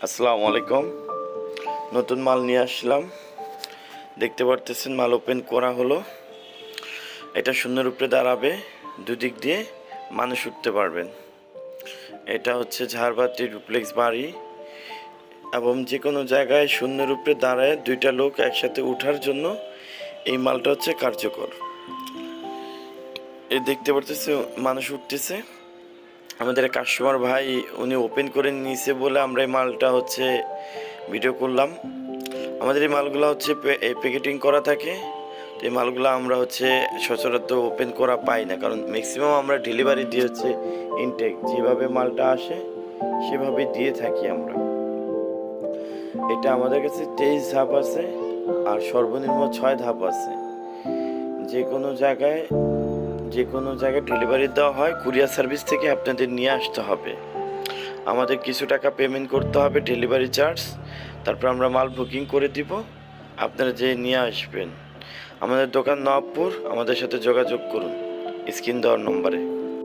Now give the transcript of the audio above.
আসসালামু আলাইকুম। নতুন মাল নিয়ে আসলাম। দেখতে পারতেছেন মাল ওপেন করা হলো। এটা শূন্যের উপরে দাঁড়াবে, দুদিক দিয়ে মানুষ উঠতে পারবেন। এটা হচ্ছে ঝাড়বাতি ডুপ্লেক্স বাড়ি এবং যে কোনো জায়গায় শূন্যের উপরে দাঁড়ায় দুইটা লোক একসাথে উঠার জন্য এই মালটা হচ্ছে কার্যকর। এই দেখতে পারতেছে মানুষ উঠতেছে। আমাদের কাস্টমার ভাই উনি ওপেন করে নিয়েছে বলে আমরা এই মালটা হচ্ছে ভিডিও করলাম। আমাদের এই মালগুলো হচ্ছে প্যাকেটিং করা থাকে। তো এই মালগুলো আমরা হচ্ছে সচরাচর ওপেন করা পাই না, কারণ ম্যাক্সিমাম আমরা ডেলিভারি দিয়ে হচ্ছে ইনটেক যেভাবে মালটা আসে সেভাবে দিয়ে থাকি আমরা। এটা আমাদের কাছে 23 ধাপ আছে আর সর্বনিম্ন 6 ধাপ আছে। যে কোনো জায়গায় ডেলিভারি দেওয়া হয়, কুরিয়ার সার্ভিস থেকে আপনাদের নিয়ে আসতে হবে। আমাদের কিছু টাকা পেমেন্ট করতে হবে ডেলিভারি চার্জ, তারপর আমরা মাল বুকিং করে দিব, আপনারা যেয়ে নিয়ে আসবেন। আমাদের দোকান নবাবপুর। আমাদের সাথে যোগাযোগ করুন স্ক্রিন দেওয়ার নম্বরে।